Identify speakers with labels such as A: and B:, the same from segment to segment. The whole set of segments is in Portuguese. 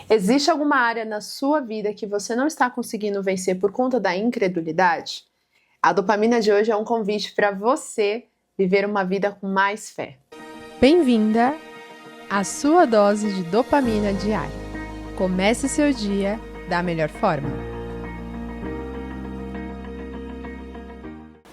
A: Existe alguma área na sua vida que você não está conseguindo vencer por conta da incredulidade? A dopamina de hoje é um convite para você viver uma vida com mais fé.
B: Bem-vinda à sua dose de dopamina diária. Comece seu dia da melhor forma.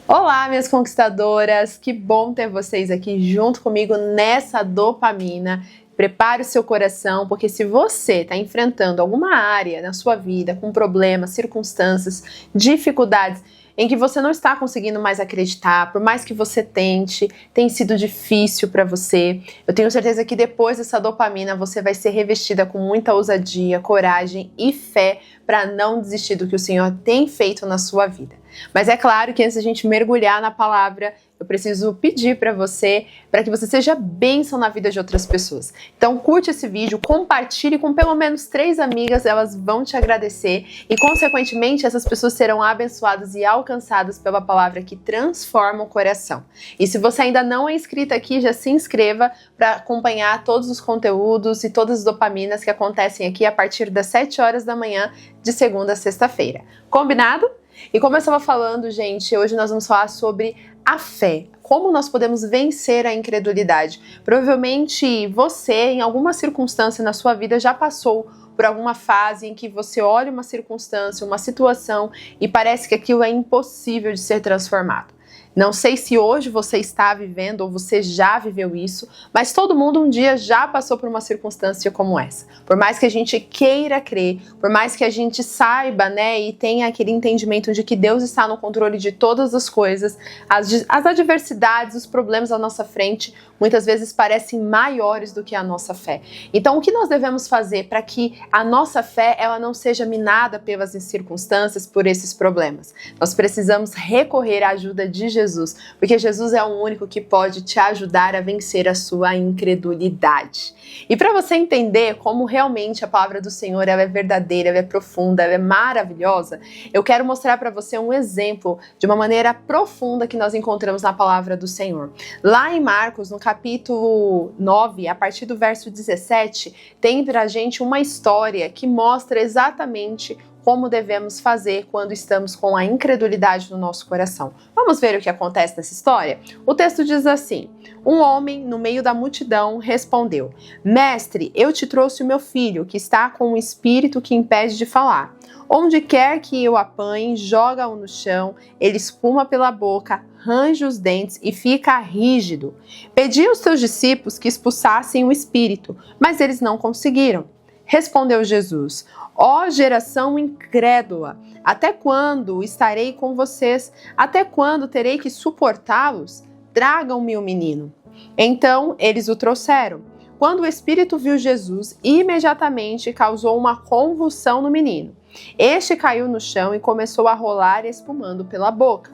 A: Olá, minhas conquistadoras! Que bom ter vocês aqui junto comigo nessa dopamina. Prepare o seu coração, porque se você está enfrentando alguma área na sua vida com problemas, circunstâncias, dificuldades, em que você não está conseguindo mais acreditar, por mais que você tente, tem sido difícil para você. Eu tenho certeza que depois dessa dopamina você vai ser revestida com muita ousadia, coragem e fé para não desistir do que o Senhor tem feito na sua vida. Mas é claro que antes da gente mergulhar na palavra, eu preciso pedir para que você seja bênção na vida de outras pessoas. Então curte esse vídeo, compartilhe com pelo menos 3 amigas, elas vão te agradecer e consequentemente essas pessoas serão abençoadas e alcançadas pela palavra que transforma o coração. E se você ainda não é inscrita aqui, já se inscreva para acompanhar todos os conteúdos e todas as dopaminas que acontecem aqui a partir das 7 horas da manhã de segunda a sexta-feira. Combinado? E como eu estava falando, gente, hoje nós vamos falar sobre a fé. Como nós podemos vencer a incredulidade? Provavelmente você, em alguma circunstância na sua vida, já passou por alguma fase em que você olha uma circunstância, uma situação e parece que aquilo é impossível de ser transformado. Não sei se hoje você está vivendo ou você já viveu isso, mas todo mundo um dia já passou por uma circunstância como essa. Por mais que a gente queira crer, por mais que a gente saiba, e tenha aquele entendimento de que Deus está no controle de todas as coisas, as adversidades, os problemas à nossa frente, muitas vezes parecem maiores do que a nossa fé. Então, o que nós devemos fazer para que a nossa fé ela não seja minada pelas circunstâncias, por esses problemas? Nós precisamos recorrer à ajuda de Jesus, porque Jesus é o único que pode te ajudar a vencer a sua incredulidade. E para você entender como realmente a palavra do Senhor ela é verdadeira, ela é profunda, ela é maravilhosa, eu quero mostrar para você um exemplo de uma maneira profunda que nós encontramos na palavra do Senhor. Lá em Marcos, no capítulo 9, a partir do verso 17, tem pra gente uma história que mostra exatamente como devemos fazer quando estamos com a incredulidade no nosso coração. Vamos ver o que acontece nessa história? O texto diz assim: um homem, no meio da multidão, respondeu: Mestre, eu te trouxe o meu filho, que está com um espírito que impede de falar. Onde quer que eu apanhe, joga-o no chão, ele espuma pela boca, range os dentes e fica rígido. Pedi aos teus discípulos que expulsassem o espírito, mas eles não conseguiram. Respondeu Jesus: Ó geração incrédula, até quando estarei com vocês? Até quando terei que suportá-los? Tragam-me o menino. Então eles o trouxeram. Quando o espírito viu Jesus, imediatamente causou uma convulsão no menino. Este caiu no chão e começou a rolar espumando pela boca.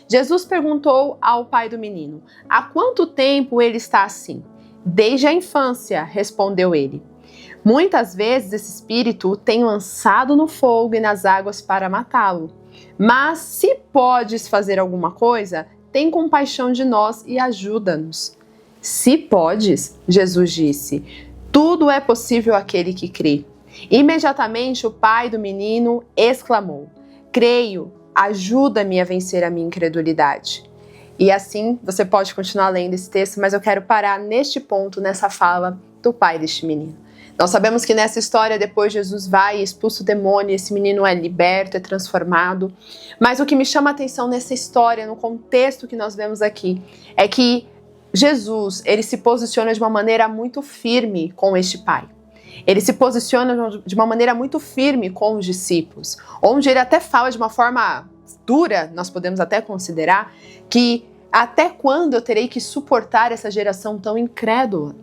A: Jesus perguntou ao pai do menino: há quanto tempo ele está assim? Desde a infância, respondeu ele. Muitas vezes esse espírito o tem lançado no fogo e nas águas para matá-lo. Mas se podes fazer alguma coisa, tem compaixão de nós e ajuda-nos. Se podes, Jesus disse, tudo é possível àquele que crê. Imediatamente o pai do menino exclamou: creio, ajuda-me a vencer a minha incredulidade. E assim você pode continuar lendo esse texto, mas eu quero parar neste ponto, nessa fala do pai deste menino. Nós sabemos que nessa história depois Jesus vai e expulsa o demônio, esse menino é liberto, é transformado. Mas o que me chama a atenção nessa história, no contexto que nós vemos aqui, é que Jesus, ele se posiciona de uma maneira muito firme com este pai. Ele se posiciona de uma maneira muito firme com os discípulos, onde ele até fala de uma forma dura, nós podemos até considerar, que até quando eu terei que suportar essa geração tão incrédula?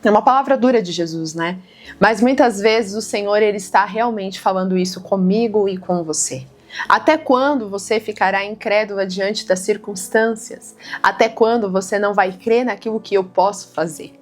A: É uma palavra dura de Jesus, né? Mas muitas vezes o Senhor ele está realmente falando isso comigo e com você. Até quando você ficará incrédula diante das circunstâncias? Até quando você não vai crer naquilo que eu posso fazer?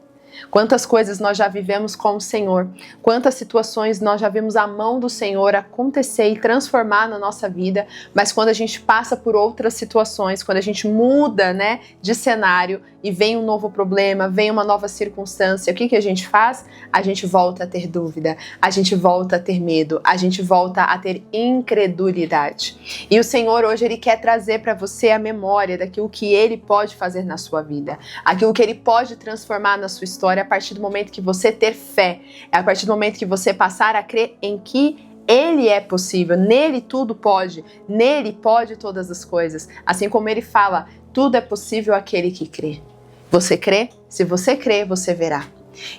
A: Quantas coisas nós já vivemos com o Senhor, quantas situações nós já vimos a mão do Senhor acontecer e transformar na nossa vida, mas quando a gente passa por outras situações, quando a gente muda, né, de cenário e vem um novo problema, vem uma nova circunstância, o que a gente faz? A gente volta a ter dúvida, a gente volta a ter medo, a gente volta a ter incredulidade. E o Senhor hoje, Ele quer trazer para você a memória daquilo que Ele pode fazer na sua vida, aquilo que Ele pode transformar na sua história a partir do momento que você ter fé, a partir do momento que você passar a crer em que Ele é possível, nele tudo pode, nele pode todas as coisas. Assim como Ele fala, tudo é possível àquele que crê. Você crê? Se você crê, você verá.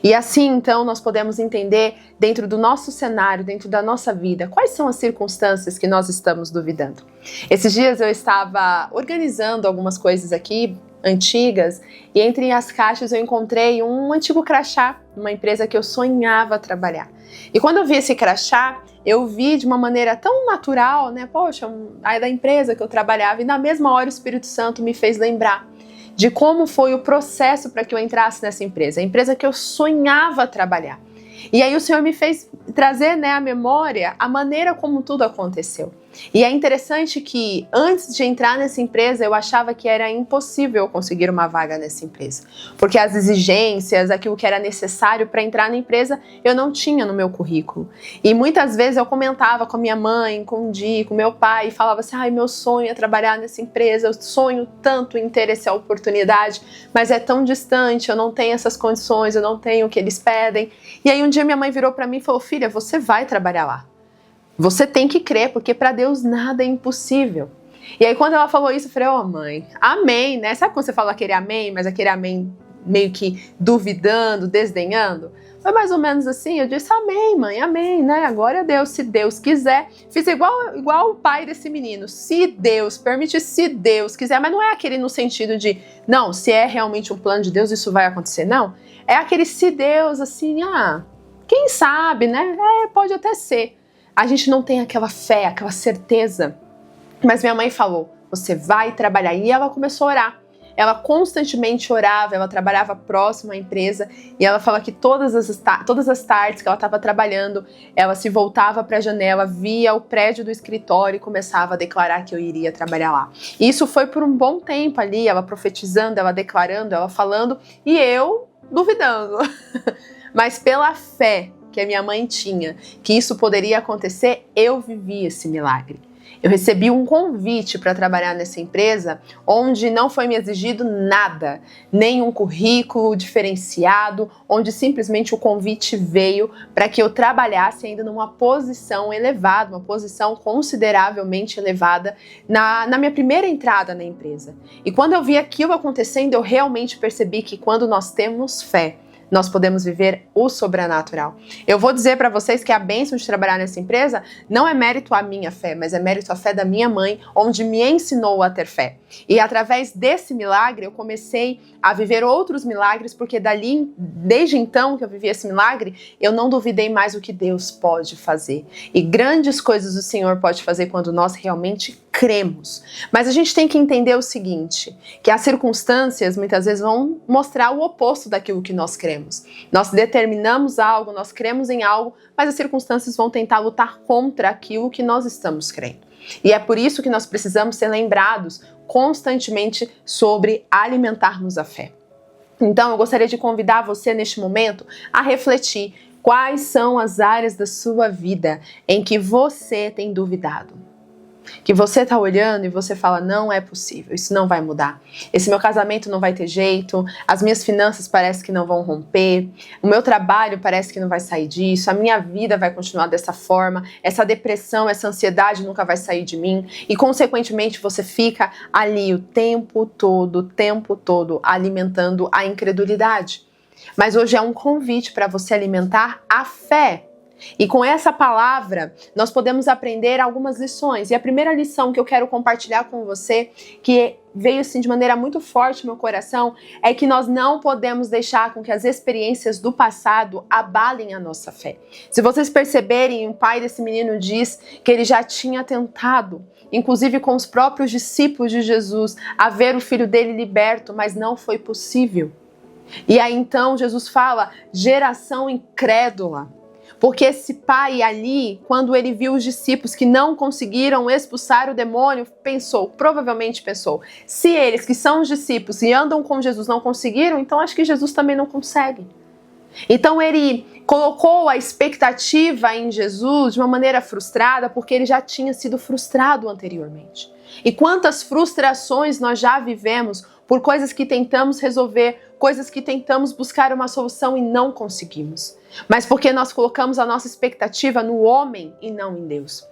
A: E assim, então, nós podemos entender dentro do nosso cenário, dentro da nossa vida, quais são as circunstâncias que nós estamos duvidando. Esses dias eu estava organizando algumas coisas aqui, antigas, e entre as caixas eu encontrei um antigo crachá, uma empresa que eu sonhava trabalhar. E quando eu vi esse crachá, eu vi de uma maneira tão natural, né? Poxa, aí da empresa que eu trabalhava, e na mesma hora o Espírito Santo me fez lembrar de como foi o processo para que eu entrasse nessa empresa, a empresa que eu sonhava trabalhar. E aí o Senhor me fez trazer, né, à memória a maneira como tudo aconteceu. E é interessante que antes de entrar nessa empresa eu achava que era impossível conseguir uma vaga nessa empresa, porque as exigências, aquilo que era necessário para entrar na empresa, eu não tinha no meu currículo. E muitas vezes eu comentava com a minha mãe, com o Di, com meu pai, e falava assim, ai, meu sonho é trabalhar nessa empresa, eu sonho tanto em ter essa oportunidade, mas é tão distante, eu não tenho essas condições, eu não tenho o que eles pedem. E aí um dia minha mãe virou para mim e falou, filha, você vai trabalhar lá. Você tem que crer, porque para Deus nada é impossível. E aí quando ela falou isso, eu falei, mãe, amém, né? Sabe quando você fala aquele amém, mas aquele amém meio que duvidando, desdenhando? Foi mais ou menos assim, eu disse, amém, mãe, amém, né? Glória a Deus, se Deus quiser. Fiz igual o pai desse menino, se Deus permitir, se Deus quiser, mas não é aquele no sentido de, não, se é realmente um plano de Deus, isso vai acontecer, não. É aquele se Deus, assim, quem sabe, né? Pode até ser. A gente não tem aquela fé, aquela certeza. Mas minha mãe falou, você vai trabalhar. E ela começou a orar. Ela constantemente orava, ela trabalhava próximo à empresa. E ela fala que todas as tardes que ela estava trabalhando, ela se voltava para a janela, via o prédio do escritório e começava a declarar que eu iria trabalhar lá. E isso foi por um bom tempo ali, ela profetizando, ela declarando, ela falando, e eu duvidando. Mas pela fé que a minha mãe tinha, que isso poderia acontecer, eu vivi esse milagre. Eu recebi um convite para trabalhar nessa empresa onde não foi me exigido nada, nem um currículo diferenciado, onde simplesmente o convite veio para que eu trabalhasse ainda numa posição elevada, uma posição consideravelmente elevada na minha primeira entrada na empresa. E quando eu vi aquilo acontecendo, eu realmente percebi que quando nós temos fé, nós podemos viver o sobrenatural. Eu vou dizer para vocês que a bênção de trabalhar nessa empresa não é mérito à minha fé, mas é mérito à fé da minha mãe, onde me ensinou a ter fé. E através desse milagre, eu comecei a viver outros milagres, porque desde então que eu vivi esse milagre, eu não duvidei mais o que Deus pode fazer. E grandes coisas o Senhor pode fazer quando nós realmente cremos. Mas a gente tem que entender o seguinte, que as circunstâncias muitas vezes vão mostrar o oposto daquilo que nós cremos. Nós determinamos algo, nós cremos em algo, mas as circunstâncias vão tentar lutar contra aquilo que nós estamos crendo. E é por isso que nós precisamos ser lembrados constantemente sobre alimentarmos a fé. Então, eu gostaria de convidar você neste momento a refletir quais são as áreas da sua vida em que você tem duvidado. Que você está olhando e você fala, não é possível, isso não vai mudar. Esse meu casamento não vai ter jeito, as minhas finanças parece que não vão romper, o meu trabalho parece que não vai sair disso, a minha vida vai continuar dessa forma, essa depressão, essa ansiedade nunca vai sair de mim. E consequentemente você fica ali o tempo todo alimentando a incredulidade. Mas hoje é um convite para você alimentar a fé. E com essa palavra, nós podemos aprender algumas lições. E a primeira lição que eu quero compartilhar com você, que veio assim de maneira muito forte no meu coração, é que nós não podemos deixar com que as experiências do passado abalem a nossa fé. Se vocês perceberem, o pai desse menino diz que ele já tinha tentado, inclusive com os próprios discípulos de Jesus, a ver o filho dele liberto, mas não foi possível. E aí então Jesus fala, geração incrédula. Porque esse pai ali, quando ele viu os discípulos que não conseguiram expulsar o demônio, provavelmente pensou, se eles que são os discípulos e andam com Jesus não conseguiram, então acho que Jesus também não consegue. Então ele colocou a expectativa em Jesus de uma maneira frustrada, porque ele já tinha sido frustrado anteriormente. E quantas frustrações nós já vivemos por coisas que tentamos resolver, coisas que tentamos buscar uma solução e não conseguimos. Mas porque nós colocamos a nossa expectativa no homem e não em Deus.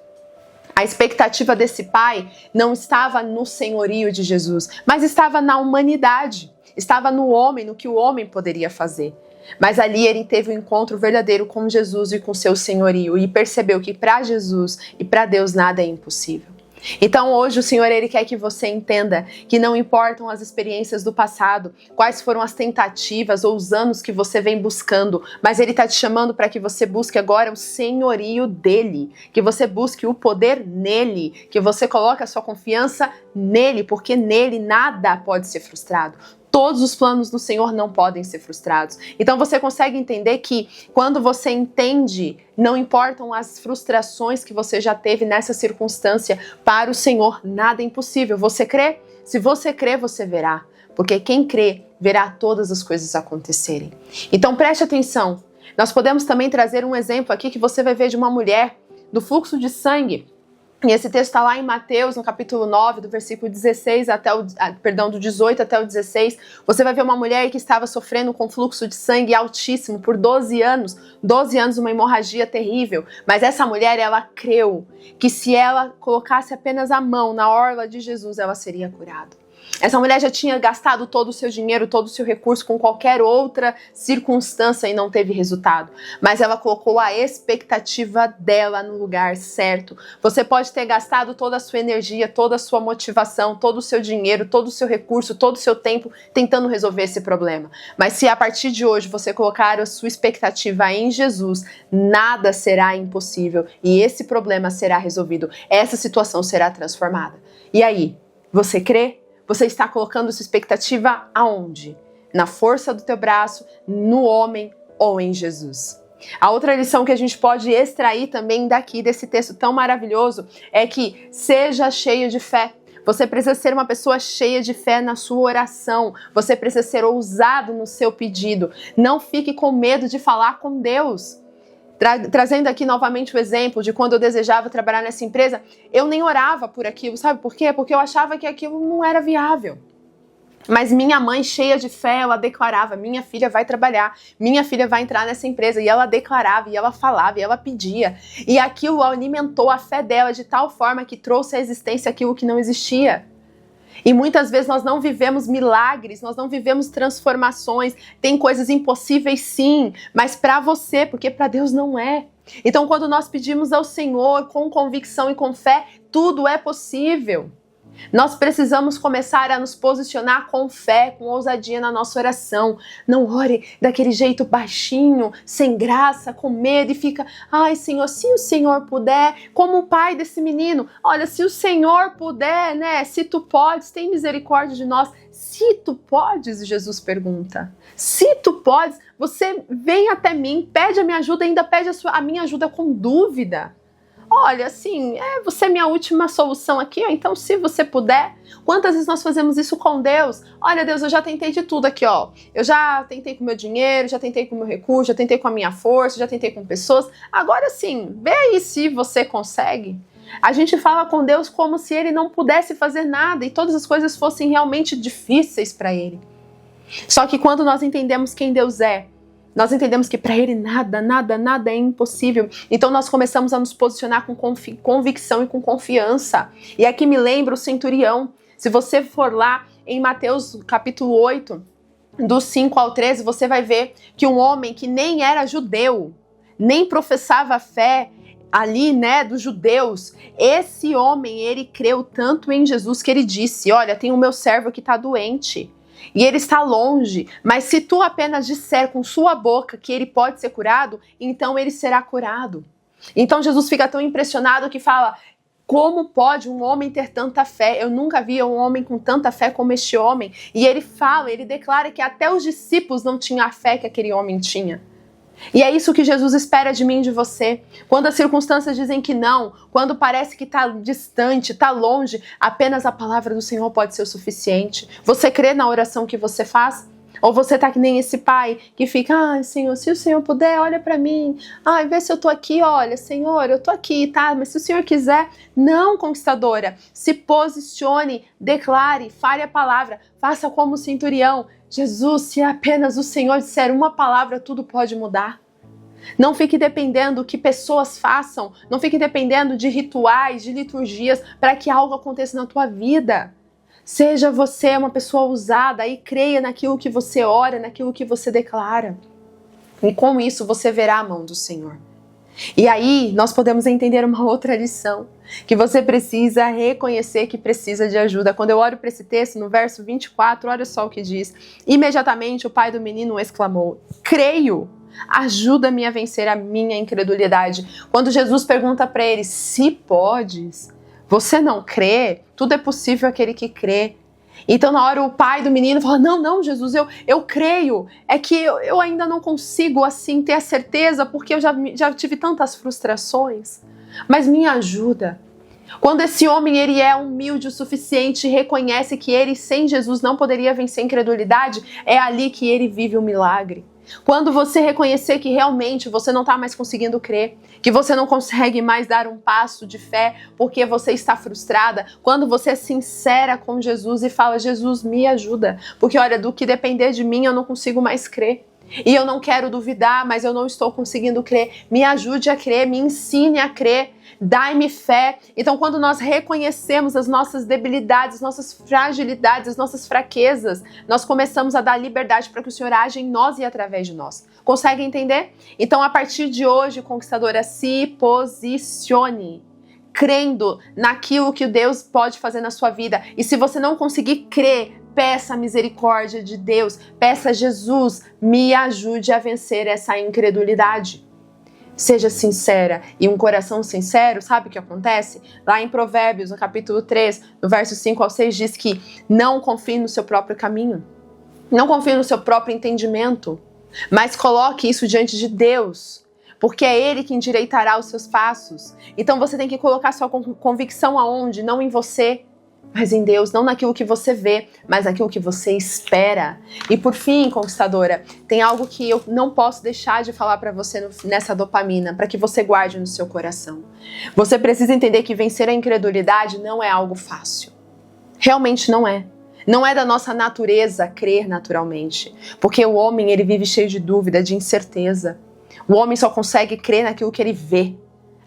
A: A expectativa desse pai não estava no senhorio de Jesus, mas estava na humanidade, estava no homem, no que o homem poderia fazer. Mas ali ele teve um encontro verdadeiro com Jesus e com seu senhorio e percebeu que para Jesus e para Deus nada é impossível. Então hoje o Senhor ele quer que você entenda que não importam as experiências do passado, quais foram as tentativas ou os anos que você vem buscando, mas Ele está te chamando para que você busque agora o senhorio dEle, que você busque o poder nele, que você coloque a sua confiança nele, porque nele nada pode ser frustrado. Todos os planos do Senhor não podem ser frustrados. Então você consegue entender que quando você entende, não importam as frustrações que você já teve nessa circunstância, para o Senhor nada é impossível. Você crê? Se você crê, você verá. Porque quem crê, verá todas as coisas acontecerem. Então preste atenção. Nós podemos também trazer um exemplo aqui que você vai ver de uma mulher do fluxo de sangue. E esse texto está lá em Mateus, no capítulo 9, do versículo 16 do 18 até o 16. Você vai ver uma mulher que estava sofrendo com fluxo de sangue altíssimo por 12 anos. 12 anos, uma hemorragia terrível. Mas essa mulher, ela creu que se ela colocasse apenas a mão na orla de Jesus, ela seria curada. Essa mulher já tinha gastado todo o seu dinheiro, todo o seu recurso com qualquer outra circunstância e não teve resultado. Mas ela colocou a expectativa dela no lugar certo. Você pode ter gastado toda a sua energia, toda a sua motivação, todo o seu dinheiro, todo o seu recurso, todo o seu tempo tentando resolver esse problema. Mas se a partir de hoje você colocar a sua expectativa em Jesus, nada será impossível e esse problema será resolvido. Essa situação será transformada. E aí, você crê? Você está colocando sua expectativa aonde? Na força do teu braço, no homem ou em Jesus? A outra lição que a gente pode extrair também daqui, desse texto tão maravilhoso, é que seja cheio de fé. Você precisa ser uma pessoa cheia de fé na sua oração. Você precisa ser ousado no seu pedido. Não fique com medo de falar com Deus. Trazendo aqui novamente o exemplo de quando eu desejava trabalhar nessa empresa, eu nem orava por aquilo, sabe por quê? Porque eu achava que aquilo não era viável. Mas minha mãe, cheia de fé, ela declarava, minha filha vai trabalhar, minha filha vai entrar nessa empresa, e ela declarava, e ela falava, e ela pedia. E aquilo alimentou a fé dela de tal forma que trouxe à existência aquilo que não existia. E muitas vezes nós não vivemos milagres, nós não vivemos transformações, tem coisas impossíveis sim, mas para você, porque para Deus não é. Então quando nós pedimos ao Senhor com convicção e com fé, tudo é possível. Nós precisamos começar a nos posicionar com fé, com ousadia na nossa oração. Não ore daquele jeito baixinho, sem graça, com medo e fica, ai Senhor, se o Senhor puder, como o pai desse menino, olha, se o Senhor puder, né, se tu podes, tem misericórdia de nós. Se tu podes, Jesus pergunta, se tu podes, você vem até mim, pede a minha ajuda, ainda pede a minha ajuda com dúvida. Olha, assim, você é minha última solução aqui, ó, então se você puder. Quantas vezes nós fazemos isso com Deus? Olha, Deus, eu já tentei de tudo aqui, ó. Eu já tentei com o meu dinheiro, já tentei com o meu recurso, já tentei com a minha força, já tentei com pessoas. Agora sim, vê aí se você consegue. A gente fala com Deus como se Ele não pudesse fazer nada e todas as coisas fossem realmente difíceis para Ele. Só que quando nós entendemos quem Deus é, nós entendemos que para Ele nada é impossível. Então nós começamos a nos posicionar com convicção e com confiança. E aqui me lembra o centurião. Se você for lá em Mateus capítulo 8, do 5 ao 13, você vai ver que um homem que nem era judeu, nem professava a fé ali, né, dos judeus, esse homem, ele creu tanto em Jesus que ele disse, olha, tem o meu servo que está doente. E ele está longe, mas se tu apenas disser com sua boca que ele pode ser curado, então ele será curado. Então Jesus fica tão impressionado que fala, Como pode um homem ter tanta fé? Eu nunca vi um homem com tanta fé como este homem. E ele fala, ele declara que até os discípulos não tinham a fé que aquele homem tinha. E é isso que Jesus espera de mim e de você. Quando as circunstâncias dizem que não, quando parece que está distante, está longe, apenas a palavra do Senhor pode ser o suficiente. Você crê na oração que você faz? Ou você está que nem esse pai que fica, ai Senhor, se o Senhor puder, olha para mim. Ai, vê se eu tô aqui, olha, Senhor, eu tô aqui, tá? Mas se o Senhor quiser, não, conquistadora. Se posicione, declare, fale a palavra, faça como o centurião. Jesus, se apenas o Senhor disser uma palavra, tudo pode mudar. Não fique dependendo do que pessoas façam, não fique dependendo de rituais, de liturgias, para que algo aconteça na tua vida. Seja você uma pessoa ousada e creia naquilo que você ora, naquilo que você declara. E com isso você verá a mão do Senhor. E aí nós podemos entender uma outra lição, que você precisa reconhecer que precisa de ajuda. Quando eu olho para esse texto, no verso 24, olha só o que diz. Imediatamente o pai do menino exclamou, creio, ajuda-me a vencer a minha incredulidade. Quando Jesus pergunta para ele, se podes, você não crê? Tudo é possível aquele que crê. Então na hora o pai do menino fala, não Jesus, eu creio, é que eu ainda não consigo assim ter a certeza porque eu já tive tantas frustrações, mas me ajuda. Quando esse homem ele é humilde o suficiente e reconhece que ele sem Jesus não poderia vencer a incredulidade, é ali que ele vive o milagre. Quando você reconhecer que realmente você não está mais conseguindo crer, que você não consegue mais dar um passo de fé porque você está frustrada, quando você é sincera com Jesus e fala, Jesus, me ajuda, porque olha, do que depender de mim eu não consigo mais crer. E eu não quero duvidar, mas eu não estou conseguindo crer. Me ajude a crer, me ensine a crer, dai-me fé. Então quando nós reconhecemos as nossas debilidades, as nossas fragilidades, as nossas fraquezas, nós começamos a dar liberdade para que o Senhor age em nós e através de nós. Consegue entender? Então a partir de hoje, conquistadora, se posicione, crendo naquilo que Deus pode fazer na sua vida. E se você não conseguir crer, peça a misericórdia de Deus, peça a Jesus, me ajude a vencer essa incredulidade. Seja sincera, e um coração sincero, sabe o que acontece? Lá em Provérbios, no capítulo 3, no verso 5 ao 6, diz que não confie no seu próprio caminho, não confie no seu próprio entendimento, mas coloque isso diante de Deus, porque é Ele que endireitará os seus passos. Então você tem que colocar sua convicção aonde? Não em você, mas em Deus, não naquilo que você vê, mas naquilo que você espera. E por fim, conquistadora, tem algo que eu não posso deixar de falar para você nessa dopamina, para que você guarde no seu coração. Você precisa entender que vencer a incredulidade não é algo fácil. Realmente não é. Não é da nossa natureza crer naturalmente, porque o homem ele vive cheio de dúvida, de incerteza. O homem só consegue crer naquilo que ele vê.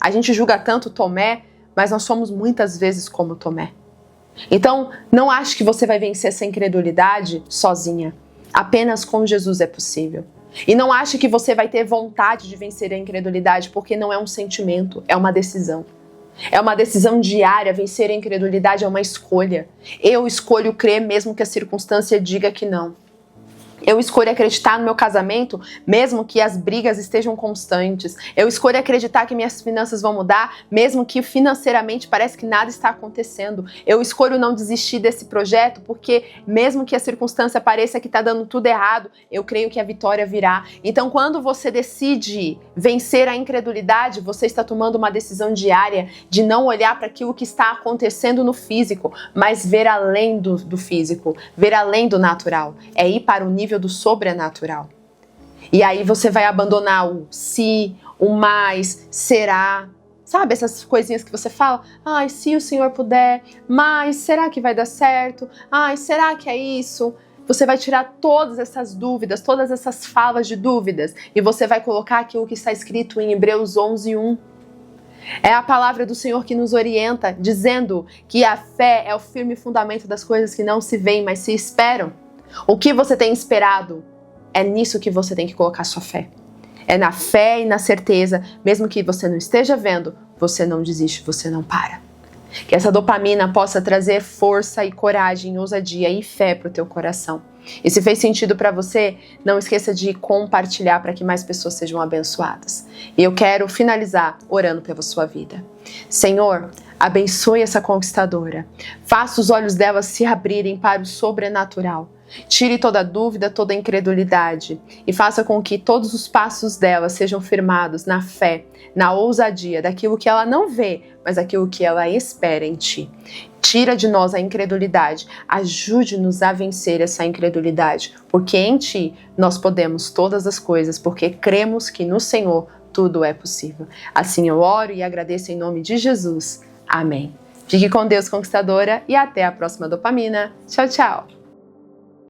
A: A gente julga tanto Tomé, mas nós somos muitas vezes como Tomé. Então, não ache que você vai vencer essa incredulidade sozinha. Apenas com Jesus é possível. E não ache que você vai ter vontade de vencer a incredulidade, porque não é um sentimento, é uma decisão. É uma decisão diária, vencer a incredulidade é uma escolha. Eu escolho crer mesmo que a circunstância diga que não. Eu escolho acreditar no meu casamento, mesmo que as brigas estejam constantes. Eu escolho acreditar que minhas finanças vão mudar, mesmo que financeiramente parece que nada está acontecendo. Eu escolho não desistir desse projeto, porque mesmo que a circunstância pareça que está dando tudo errado, eu creio que a vitória virá. Então, quando você decide vencer a incredulidade, você está tomando uma decisão diária de não olhar para aquilo que está acontecendo no físico, mas ver além do físico, ver além do natural. É ir para o nível do sobrenatural. E aí você vai abandonar o se, o mais, será. Sabe essas coisinhas que você fala? Ai, se o Senhor puder, mas será que vai dar certo? Ai, será que é isso? Você vai tirar todas essas dúvidas, todas essas falas de dúvidas e você vai colocar aquilo que está escrito em Hebreus 11:1. É a palavra do Senhor que nos orienta, dizendo que a fé é o firme fundamento das coisas que não se veem, mas se esperam. O que você tem esperado, é nisso que você tem que colocar sua fé. É na fé e na certeza, mesmo que você não esteja vendo, você não desiste, você não para. Que essa dopamina possa trazer força e coragem, ousadia e fé para o teu coração. E se fez sentido para você, não esqueça de compartilhar para que mais pessoas sejam abençoadas. E eu quero finalizar orando pela sua vida. Senhor, Abençoe essa conquistadora. Faça os olhos dela se abrirem para o sobrenatural. Tire toda dúvida, toda incredulidade e faça com que todos os passos dela sejam firmados na fé, na ousadia daquilo que ela não vê, mas aquilo que ela espera em ti. Tira de nós a incredulidade, ajude-nos a vencer essa incredulidade, porque em ti nós podemos todas as coisas, porque cremos que no Senhor tudo é possível. Assim eu oro e agradeço em nome de Jesus. Amém. Fique com Deus, conquistadora, e até a próxima dopamina. Tchau, tchau!